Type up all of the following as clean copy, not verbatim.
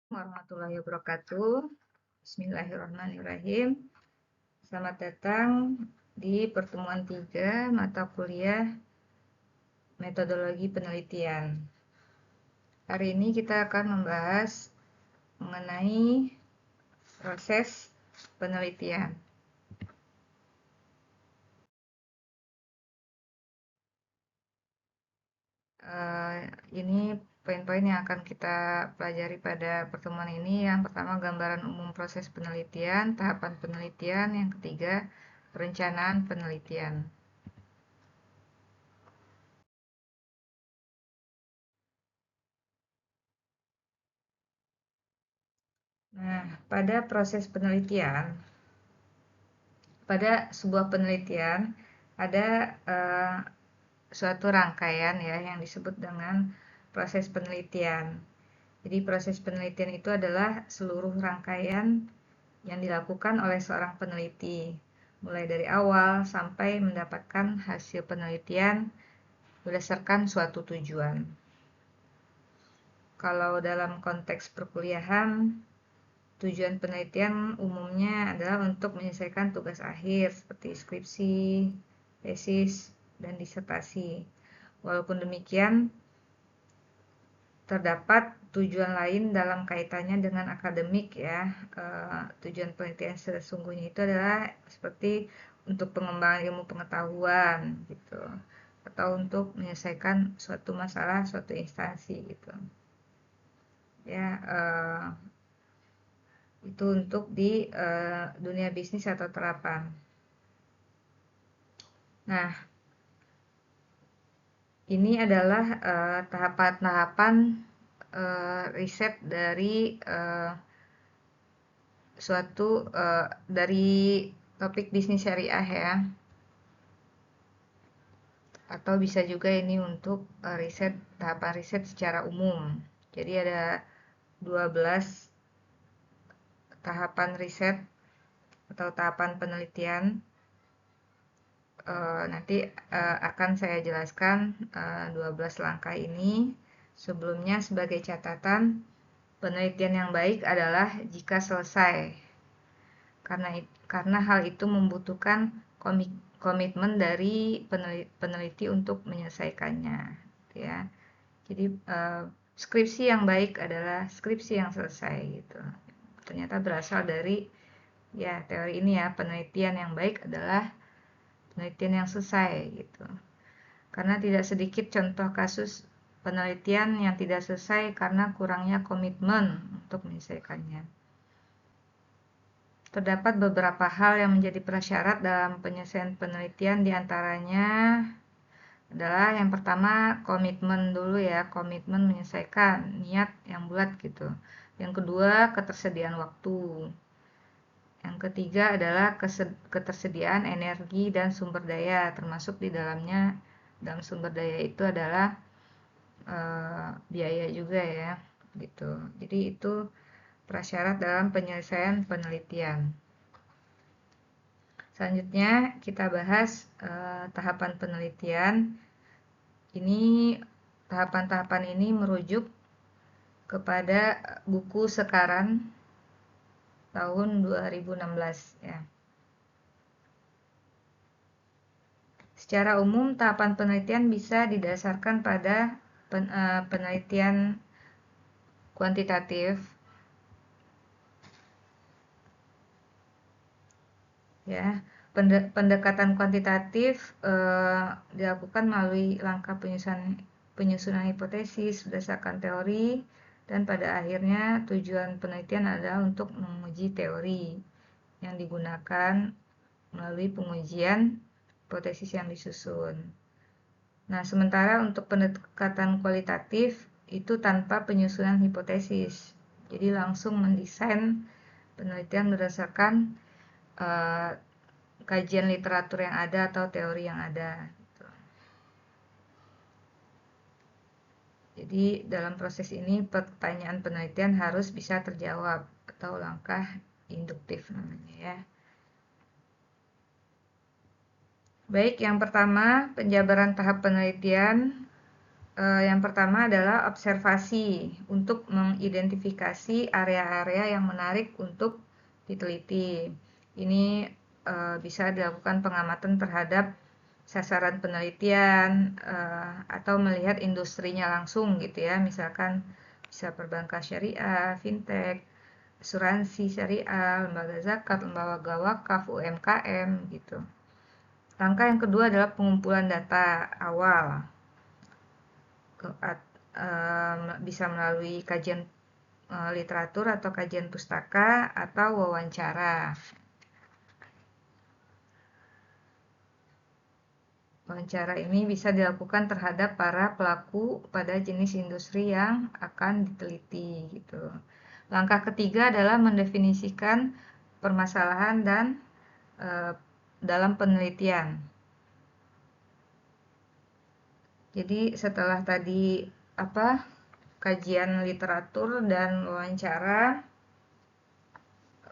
Warahmatullahi wabarakatuh. Bismillahirrahmanirrahim. Selamat datang di pertemuan 3 mata kuliah metodologi penelitian. Hari ini kita akan membahas mengenai proses penelitian. Ini poin-poin yang akan kita pelajari pada pertemuan ini. Yang pertama, gambaran umum proses penelitian, tahapan penelitian. Yang ketiga, perencanaan penelitian. Nah, pada proses penelitian, pada sebuah penelitian ada suatu rangkaian ya yang disebut dengan proses penelitian. Jadi proses penelitian itu adalah seluruh rangkaian yang dilakukan oleh seorang peneliti, mulai dari awal sampai mendapatkan hasil penelitian berdasarkan suatu tujuan. Kalau dalam konteks perkuliahan, tujuan penelitian umumnya adalah untuk menyelesaikan tugas akhir seperti skripsi, tesis, dan disertasi. Walaupun demikian, terdapat tujuan lain dalam kaitannya dengan akademik ya. Tujuan penelitian sesungguhnya itu adalah seperti untuk pengembangan ilmu pengetahuan gitu, atau untuk menyelesaikan suatu masalah suatu instansi gitu. Ya, itu untuk di dunia bisnis atau terapan. Nah, ini adalah tahapan-tahapan riset dari dari topik bisnis syariah ya, atau bisa juga ini untuk tahapan riset secara umum. Jadi ada 12 tahapan riset atau tahapan penelitian. Nanti akan saya jelaskan 12 langkah ini. Sebelumnya sebagai catatan, penelitian yang baik adalah jika selesai. Karena hal itu membutuhkan komitmen dari peneliti untuk menyelesaikannya, ya. Jadi skripsi yang baik adalah skripsi yang selesai gitu. Ternyata berasal dari ya teori ini ya, penelitian yang baik adalah penelitian yang selesai gitu. Karena tidak sedikit contoh kasus penelitian yang tidak selesai karena kurangnya komitmen untuk menyelesaikannya. Terdapat beberapa hal yang menjadi prasyarat dalam penyelesaian penelitian, diantaranya adalah yang pertama komitmen dulu ya, komitmen menyelesaikan, niat yang bulat gitu. Yang kedua ketersediaan waktu. Yang ketiga adalah ketersediaan energi dan sumber daya, termasuk di dalamnya dalam sumber daya itu adalah biaya juga ya gitu. Jadi itu prasyarat dalam penyelesaian penelitian. Selanjutnya kita bahas tahapan penelitian. Ini tahapan-tahapan ini merujuk kepada buku Sekaran tahun 2016 ya. Secara umum tahapan penelitian bisa didasarkan pada penelitian kuantitatif ya. Pendekatan kuantitatif dilakukan melalui langkah penyusunan hipotesis berdasarkan teori, dan pada akhirnya tujuan penelitian adalah untuk menguji teori yang digunakan melalui pengujian hipotesis yang disusun. Nah, sementara untuk pendekatan kualitatif itu tanpa penyusunan hipotesis, jadi langsung mendesain penelitian berdasarkan kajian literatur yang ada atau teori yang ada. Jadi dalam proses ini pertanyaan penelitian harus bisa terjawab atau langkah induktif namanya ya. Baik, yang pertama penjabaran tahap penelitian. Yang pertama adalah observasi untuk mengidentifikasi area-area yang menarik untuk diteliti. Ini bisa dilakukan pengamatan terhadap sasaran penelitian atau melihat industrinya langsung gitu ya. Misalkan bisa perbankan syariah, fintech, asuransi syariah, lembaga zakat, lembaga wakaf, UMKM gitu. Langkah yang kedua adalah pengumpulan data awal. Bisa melalui kajian literatur atau kajian pustaka atau wawancara. Wawancara ini bisa dilakukan terhadap para pelaku pada jenis industri yang akan diteliti gitu. Langkah ketiga adalah mendefinisikan permasalahan dan dalam penelitian. Jadi setelah tadi kajian literatur dan wawancara,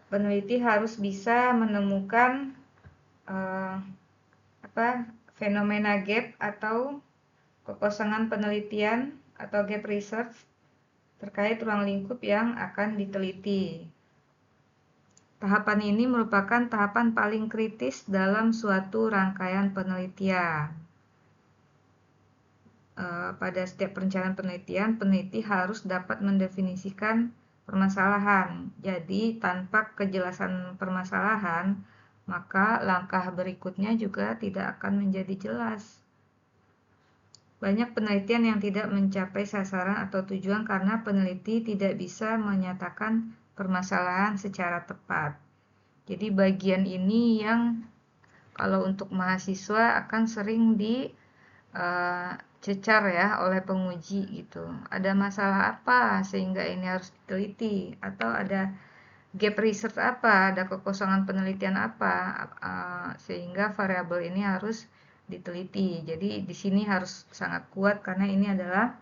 peneliti harus bisa menemukan fenomena gap atau kekosongan penelitian atau gap research terkait ruang lingkup yang akan diteliti. Tahapan ini merupakan tahapan paling kritis dalam suatu rangkaian penelitian. Pada setiap perencanaan penelitian, peneliti harus dapat mendefinisikan permasalahan. Jadi, tanpa kejelasan permasalahan, maka langkah berikutnya juga tidak akan menjadi jelas. Banyak penelitian yang tidak mencapai sasaran atau tujuan karena peneliti tidak bisa menyatakan permasalahan secara tepat. Jadi bagian ini yang kalau untuk mahasiswa akan sering dicecar ya oleh penguji gitu. Ada masalah apa sehingga ini harus diteliti, atau ada gap research apa, ada kekosongan penelitian apa sehingga variabel ini harus diteliti. Jadi di sini harus sangat kuat karena ini adalah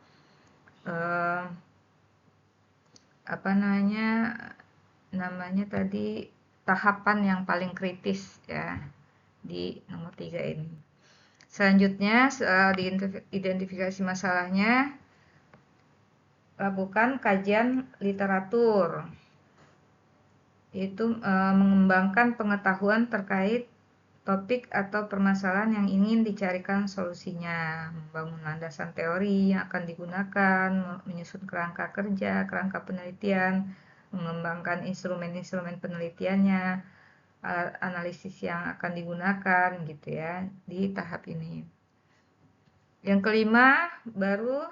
namanya tadi tahapan yang paling kritis ya di nomor 3 ini. Selanjutnya identifikasi masalahnya, lakukan kajian literatur, yaitu mengembangkan pengetahuan terkait topik atau permasalahan yang ingin dicarikan solusinya, membangun landasan teori yang akan digunakan, menyusun kerangka kerja, kerangka penelitian, mengembangkan instrumen-instrumen penelitiannya, analisis yang akan digunakan gitu ya di tahap ini. Yang kelima, baru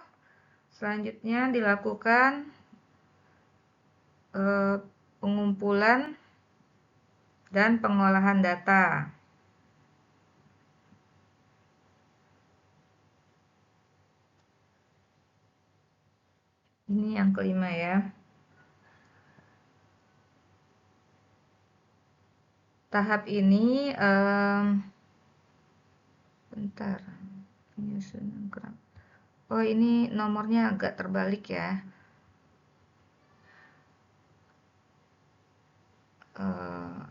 selanjutnya dilakukan pengumpulan dan pengolahan data. Ini yang kelima ya. Tahap ini bentar, penyusunan kerangka. Oh, ini nomornya agak terbalik ya.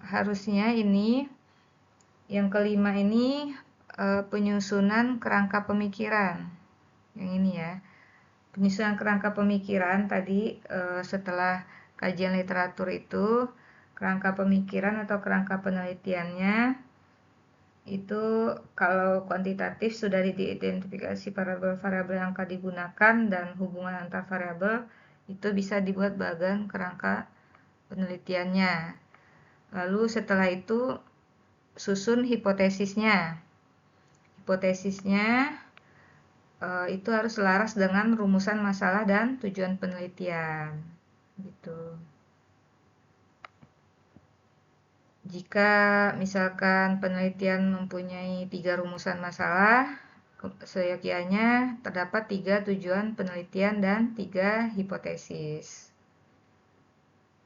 Harusnya ini yang kelima ini penyusunan kerangka pemikiran. Yang ini ya. Penyusunan kerangka pemikiran tadi setelah kajian literatur itu, kerangka pemikiran atau kerangka penelitiannya itu kalau kuantitatif sudah diidentifikasi variabel-variabel yang akan digunakan dan hubungan antar variabel, itu bisa dibuat bagan kerangka penelitiannya. Lalu setelah itu susun hipotesisnya. Hipotesisnya itu harus selaras dengan rumusan masalah dan tujuan penelitian. Gitu. Jika misalkan penelitian mempunyai 3 rumusan masalah, seyogianya terdapat 3 tujuan penelitian dan 3 hipotesis.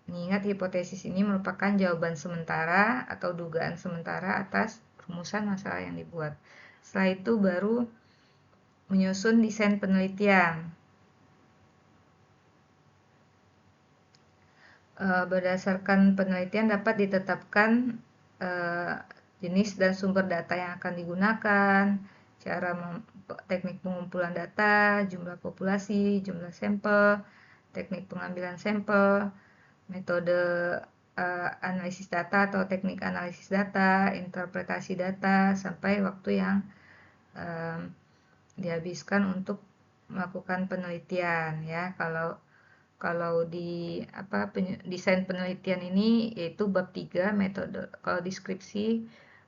Mengingat hipotesis ini merupakan jawaban sementara atau dugaan sementara atas rumusan masalah yang dibuat. Setelah itu baru menyusun desain penelitian. Berdasarkan penelitian dapat ditetapkan jenis dan sumber data yang akan digunakan, cara teknik pengumpulan data, jumlah populasi, jumlah sampel, teknik pengambilan sampel, metode analisis data atau teknik analisis data, interpretasi data, sampai waktu yang dihabiskan untuk melakukan penelitian ya. Kalau di desain penelitian ini yaitu bab 3 metode, kalau deskripsi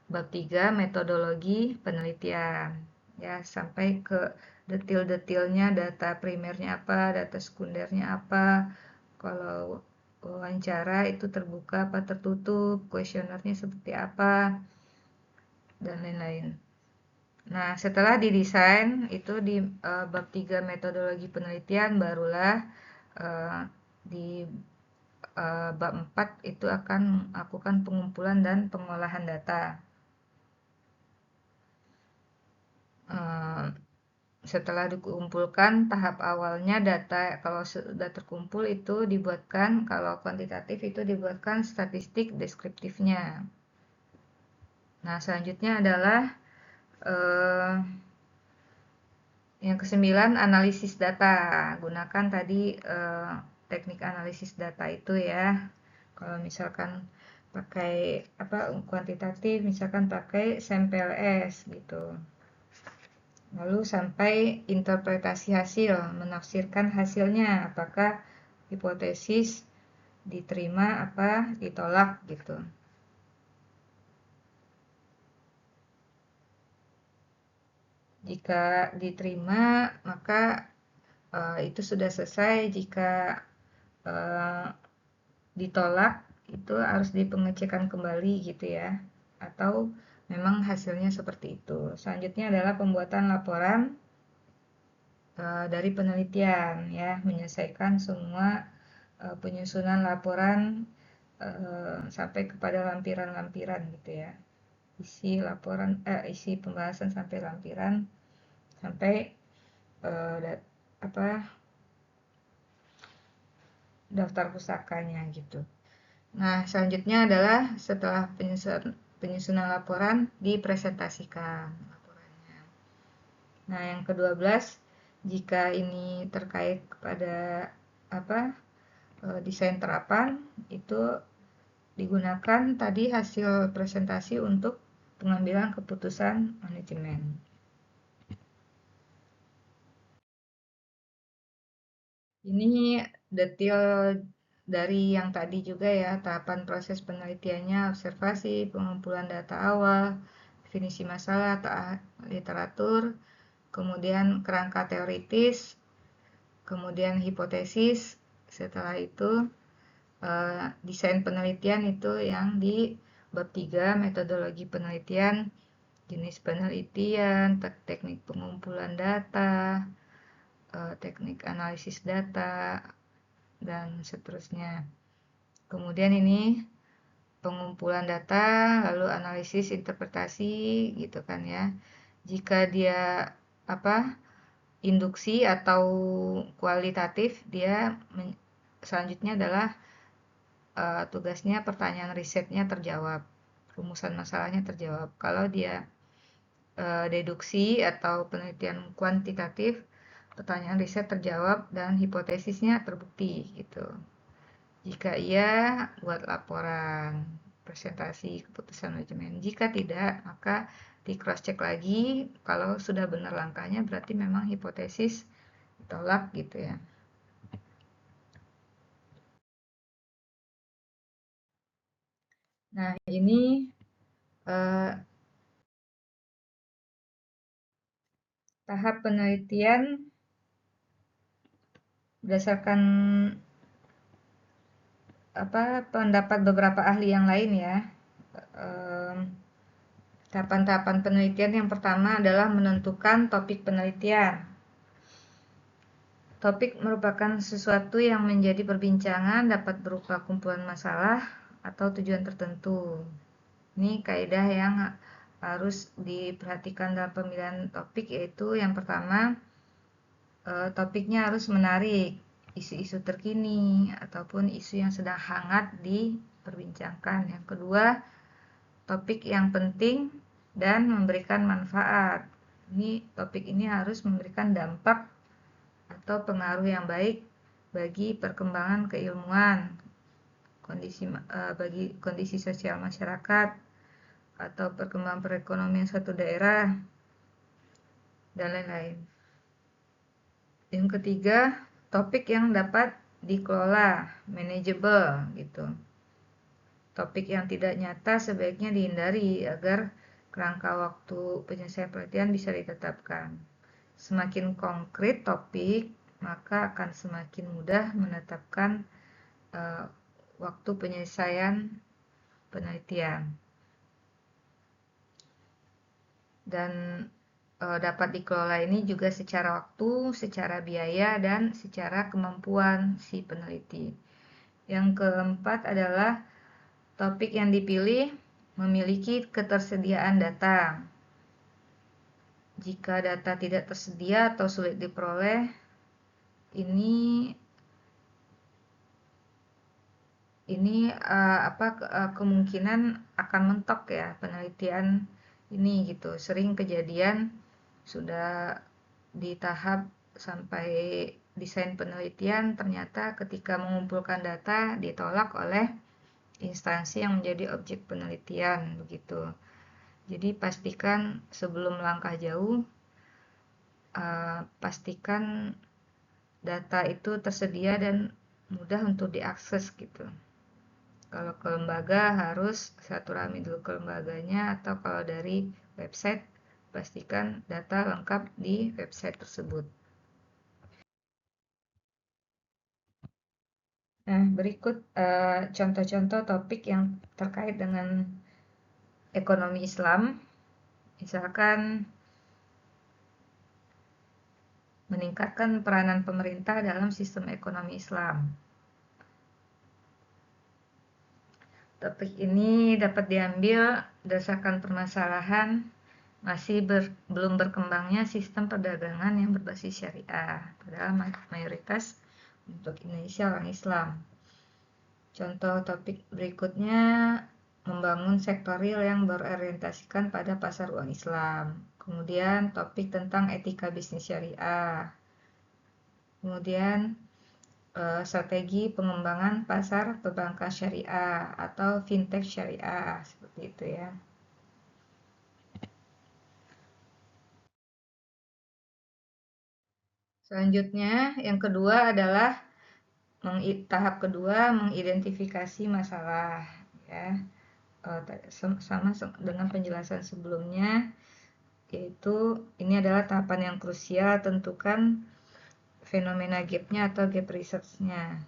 bab 3 metodologi penelitian ya, sampai ke detail-detailnya, data primernya apa, data sekundernya apa, kalau wawancara itu terbuka apa tertutup, kuesionernya seperti apa, dan lain-lain. Nah, setelah didesain itu di bab 3 metodologi penelitian, barulah di bab 4 itu akan melakukan pengumpulan dan pengolahan data. Setelah dikumpulkan, tahap awalnya data kalau sudah terkumpul itu dibuatkan, kalau kuantitatif itu dibuatkan statistik deskriptifnya. Nah, selanjutnya adalah yang ke-9, analisis data. Gunakan tadi teknik analisis data itu ya. Kalau misalkan pakai kuantitatif, misalkan pakai SAMPLS gitu. Lalu sampai interpretasi hasil, menafsirkan hasilnya, apakah hipotesis diterima apa ditolak gitu. Jika diterima, maka itu sudah selesai. Jika ditolak, itu harus dipengecekan kembali gitu ya, atau memang hasilnya seperti itu. Selanjutnya adalah pembuatan laporan dari penelitian ya, menyelesaikan semua penyusunan laporan sampai kepada lampiran-lampiran gitu ya, isi laporan isi pembahasan sampai lampiran, sampai daftar pusakanya gitu. Nah, selanjutnya adalah setelah penyusunan laporan, dipresentasikan laporannya. Nah, yang ke-12, jika ini terkait kepada desain terapan, itu digunakan tadi hasil presentasi untuk pengambilan keputusan manajemen. Ini detail dari yang tadi juga ya, tahapan proses penelitiannya, observasi, pengumpulan data awal, definisi masalah atau literatur, kemudian kerangka teoritis, kemudian hipotesis. Setelah itu desain penelitian itu yang di bab 3 metodologi penelitian, jenis penelitian, teknik pengumpulan data, teknik analisis data, dan seterusnya. Kemudian ini pengumpulan data, lalu analisis, interpretasi gitu kan ya. Jika dia induksi atau kualitatif, dia selanjutnya adalah tugasnya pertanyaan risetnya terjawab, rumusan masalahnya terjawab. Kalau dia deduksi atau penelitian kuantitatif, pertanyaan riset terjawab dan hipotesisnya terbukti gitu. Jika iya, buat laporan presentasi keputusan manajemen. Jika tidak, maka di cross check lagi. Kalau sudah benar langkahnya, berarti memang hipotesis ditolak gitu ya. Nah, ini tahap penelitian berdasarkan pendapat beberapa ahli yang lain ya. Tahapan-tahapan penelitian yang pertama adalah menentukan topik penelitian. Topik merupakan sesuatu yang menjadi perbincangan, dapat berupa kumpulan masalah atau tujuan tertentu. Ini kaidah yang harus diperhatikan dalam pemilihan topik, yaitu yang pertama, topiknya harus menarik, isu-isu terkini ataupun isu yang sedang hangat diperbincangkan. Yang kedua, topik yang penting dan memberikan manfaat. Topik ini harus memberikan dampak atau pengaruh yang baik bagi perkembangan keilmuan, bagi kondisi sosial masyarakat, atau perkembangan perekonomian suatu daerah, dan lain-lain. Yang ketiga, topik yang dapat dikelola, manageable gitu. Topik yang tidak nyata sebaiknya dihindari agar kerangka waktu penyelesaian penelitian bisa ditetapkan. Semakin konkret topik, maka akan semakin mudah menetapkan waktu penyelesaian penelitian. Dan dapat dikelola ini juga secara waktu, secara biaya, dan secara kemampuan si peneliti. Yang keempat adalah topik yang dipilih memiliki ketersediaan data. Jika data tidak tersedia atau sulit diperoleh, ini kemungkinan akan mentok ya penelitian ini gitu. Sering kejadian sudah di tahap sampai desain penelitian, ternyata ketika mengumpulkan data ditolak oleh instansi yang menjadi objek penelitian begitu. Jadi pastikan sebelum langkah jauh, pastikan data itu tersedia dan mudah untuk diakses gitu. Kalau ke lembaga harus satu rami dulu ke lembaganya, atau kalau dari website pastikan data lengkap di website tersebut. Nah, berikut contoh-contoh topik yang terkait dengan ekonomi Islam. Misalkan meningkatkan peranan pemerintah dalam sistem ekonomi Islam. Topik ini dapat diambil berdasarkan permasalahan belum berkembangnya sistem perdagangan yang berbasis syariah, padahal mayoritas untuk Indonesia orang Islam. Contoh topik berikutnya, membangun sektor real yang berorientasikan pada pasar uang Islam. Kemudian topik tentang etika bisnis syariah. Kemudian strategi pengembangan pasar perbankan syariah atau fintech syariah, seperti itu ya. Selanjutnya, yang kedua adalah tahap kedua, mengidentifikasi masalah ya. Sama dengan penjelasan sebelumnya, yaitu ini adalah tahapan yang krusial, tentukan fenomena gap-nya atau gap research-nya.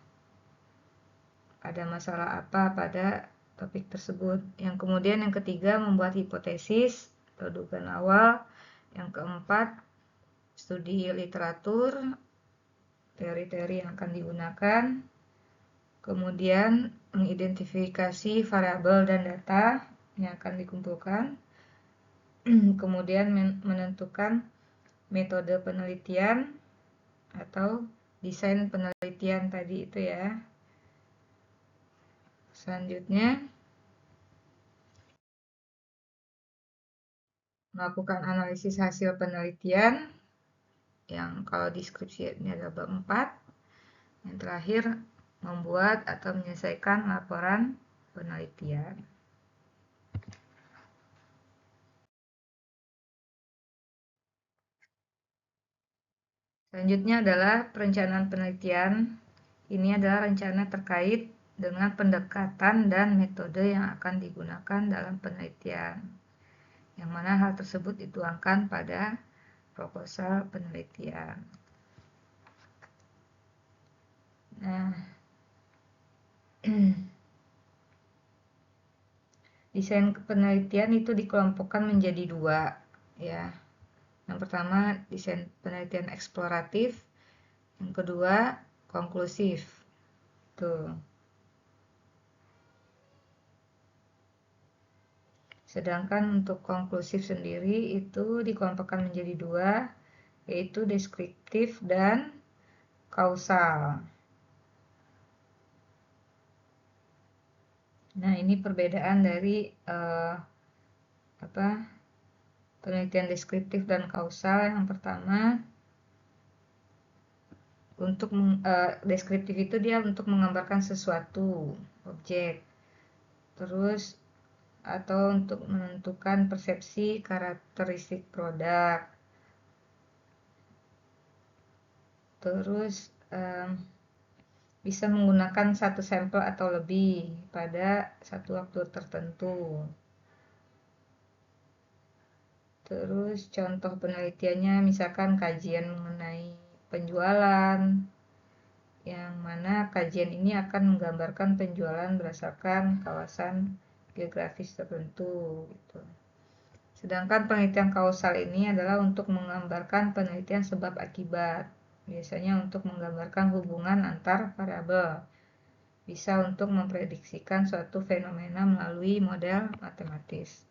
Ada masalah apa pada topik tersebut. Yang kemudian yang ketiga, membuat hipotesis atau dugaan awal. Yang keempat, studi literatur, teori-teori yang akan digunakan. Kemudian mengidentifikasi variabel dan data yang akan dikumpulkan. Kemudian menentukan metode penelitian atau desain penelitian tadi itu ya. Selanjutnya, melakukan analisis hasil penelitian, yang kalau deskripsi ini ada bab 4. Yang terakhir, membuat atau menyelesaikan laporan penelitian. Selanjutnya adalah perencanaan penelitian. Ini adalah rencana terkait dengan pendekatan dan metode yang akan digunakan dalam penelitian, yang mana hal tersebut dituangkan pada proposal penelitian. Nah, desain penelitian itu dikelompokkan menjadi dua ya. Yang pertama, desain penelitian eksploratif. Yang kedua, konklusif. Tuh. Sedangkan untuk konklusif sendiri itu dikelompokkan menjadi dua, yaitu deskriptif dan kausal. Nah, ini perbedaan dari Penelitian deskriptif dan kausal yang pertama, untuk deskriptif itu dia untuk menggambarkan sesuatu, objek. Terus atau untuk menentukan persepsi karakteristik produk. Terus bisa menggunakan satu sampel atau lebih pada satu waktu tertentu. Terus contoh penelitiannya misalkan kajian mengenai penjualan, yang mana kajian ini akan menggambarkan penjualan berdasarkan kawasan geografis tertentu gitu. Sedangkan penelitian kausal ini adalah untuk menggambarkan penelitian sebab akibat, biasanya untuk menggambarkan hubungan antar variabel, bisa untuk memprediksikan suatu fenomena melalui model matematis.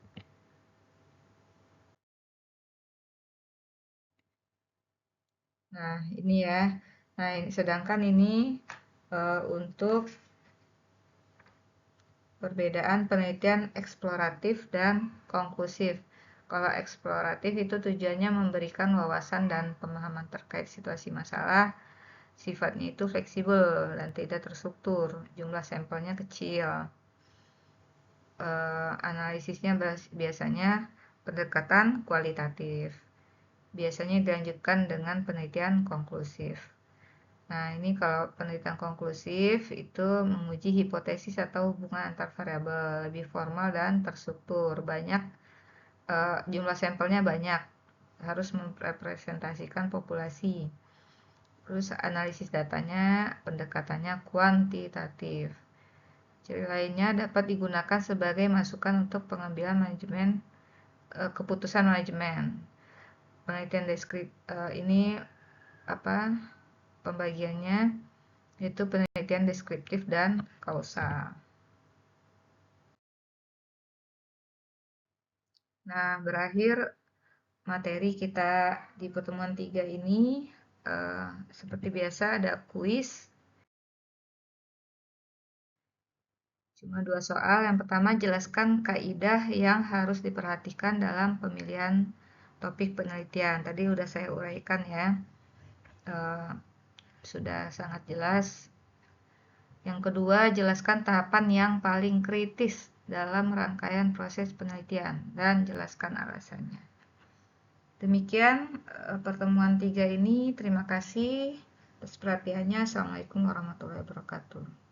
Nah, ini ya. Nah, sedangkan ini untuk perbedaan penelitian eksploratif dan konklusif. Kalau eksploratif itu tujuannya memberikan wawasan dan pemahaman terkait situasi masalah, sifatnya itu fleksibel dan tidak terstruktur, jumlah sampelnya kecil. Analisisnya biasanya pendekatan kualitatif. Biasanya dilanjutkan dengan penelitian konklusif. Nah, ini kalau penelitian konklusif itu menguji hipotesis atau hubungan antar variabel, lebih formal dan terstruktur. Banyak jumlah sampelnya banyak, harus merepresentasikan populasi. Terus analisis datanya, pendekatannya kuantitatif. Ciri lainnya dapat digunakan sebagai masukan untuk pengambilan manajemen keputusan manajemen. Penelitian ini apa pembagiannya, yaitu penelitian deskriptif dan kausal. Nah, berakhir materi kita di pertemuan 3 ini. Seperti biasa ada kuis. Cuma 2 soal. Yang pertama, jelaskan kaidah yang harus diperhatikan dalam pemilihan topik penelitian. Tadi udah saya uraikan ya. Sudah sangat jelas. Yang kedua, jelaskan tahapan yang paling kritis dalam rangkaian proses penelitian dan jelaskan alasannya. Demikian pertemuan 3 ini. Terima kasih atas perhatiannya. Assalamualaikum warahmatullahi wabarakatuh.